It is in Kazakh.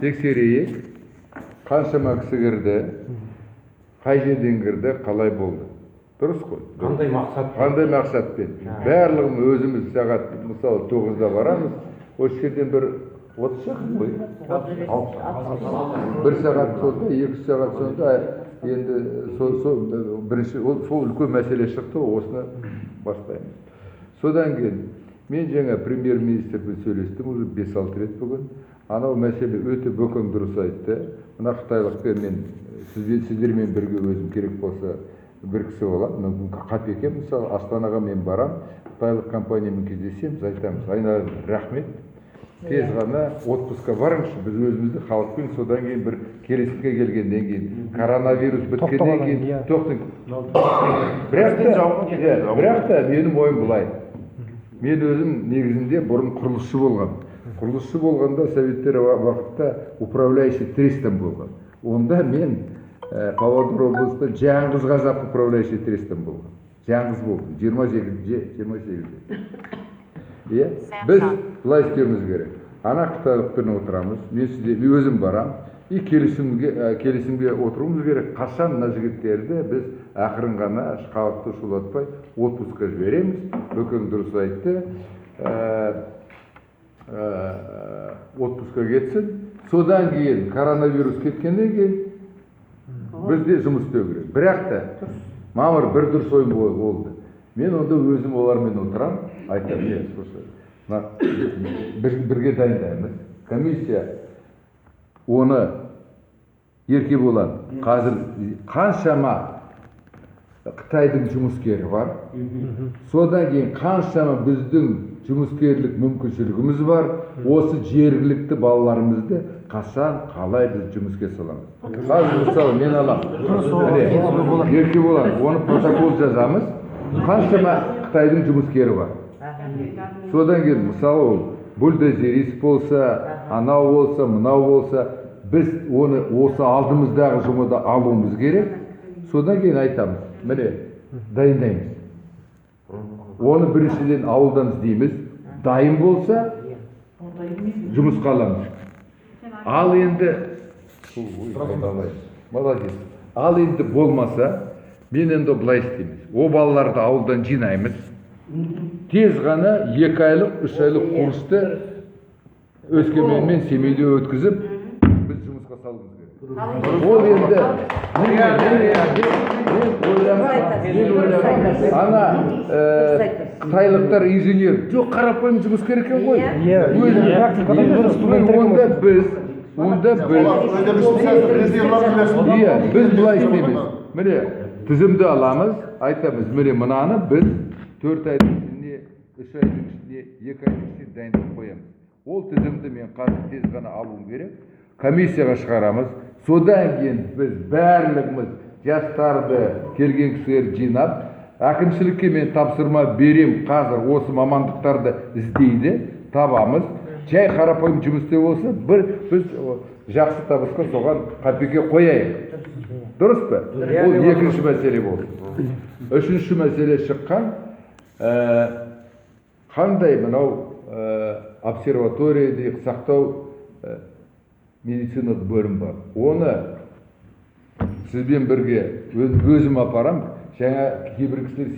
тексерейік, қаншама кісі кірді, қай жерден кірді, қалай болды. Дұрыс қой? Қандай мақсат? Қандай мақсатпен? Барлығын өзіміз сағат, мысалы 9-да барамыз, осы жерден бір 30 шақырым ғой. 1 сағат сонда, 2 сағат сонда, енді бірінші, сол үлкен мәселе шықты, осыны бастаймыз. Содан кейін, мен жаңа премьер-министрмен сөйлестім, уже 5-6 рет бүгін. Анау мәселе өте бөкең дұрыс айтты. Мына қытайлықпен мен сіздермен бірге өзім керек болса бір кісі болады. Мүмкін Қапеке, мысалы, Астанаға мен барам, қытайлық компаниямен кездесеміз, айтамыз, айналайын, рахмет. Тез ғана отпускқа барыңызшы, біз өзімізді халықпен содан кейін бір келісімге келгеннен кейін, коронавирус біткеннен кейін тоқтың. Бірақ та менің ойым былай. Мен өзім негізінде бұрын құрылысшы болған. Құрылысшы болғанда советтер уақытта управляющий трестом болған. Онда мен Павлодар облысында жаңғыз қазақ управляющий трестом болған. Жаңғыз болдым, 28-де. Біз былай істеуіміз керек. Ана қытайлықпен отырамыз, мен өзім барам, и келісімге отыруымыз керек. Қашан мына жігіттерді біз ақырын ғана халықты шулатпай отпускқа жібереміз. Бөкең дұрыс айтты. Отпускқа кетсін. Содан кейін коронавирус кеткеннен кейін бізде жұмыс істеу керек. Бірақ та мамыр бір дұрыс ойым болды. Мен онда өзім олармен отырам, айтамын, бірге дайындаймыз. Комиссия оны Еркебұлан, қазір қаншама Қытайдың жұмыскері бар. Содан кейін қаншама біздің жұмыскерлік мүмкіншілігіміз бар. Осы жергілікті балаларымызды қашан, қалай біз жұмысқа саламыз. Қазір мысалы мен алам. Еркебұлан, оны протокол жазамыз. Қаншама Қытайдың жұмыскері бар. Содан кейін мысалы бульдозерист болса, анау болса, мынау болса, біз оны осы алдымыздағы жұмыда алуымыз керек. Содан кейін айтамыз, міне, дайындаймыз. Оны біріншіден ауылдан іздейміз. Дайын болса, жұмысқа аламыз. Ал енді, молодец. Ал енді болмаса, мен енді былай істейміз. О балаларды ауылдан жинаймыз. Тез ғана 2 айлық, 3 айлық курсты Өскемен мен Семейде өткізіп, біз жұмысқа салуымыз керек. Ол енді, мен ойлағам, ана қытайлықтар инженер, жоқ қарапайым жұмыс керек екен ғой. Біз былай істейміз. Міне, тізімді аламыз, айтамыз, міне мынаны біз 4 айдың ішінде, 3 айдың ішінде, 2 айдың ішінде дайындап қоямыз. Ол тізімді мен қазір тез ғана алуым керек. Комиссияға шығарамыз. Содан кейін біз барлығымыз жастарды, келген кісілер жинап, әкімшілікке мен тапсырма берем, қазір осы мамандықтарды іздейді, табамыз. Жай қарапайым жұмысты болса, біз жақсы табысқа соған Қапеке қояйық. Дұрыс па? Ол екінші мәселе болды. Үшінші мәселе шыққан, қандай мынау обсерватория сақтау медициналық бөлім бар. Оны сізбен бірге өзім апарам, жаңа кейбір кісілер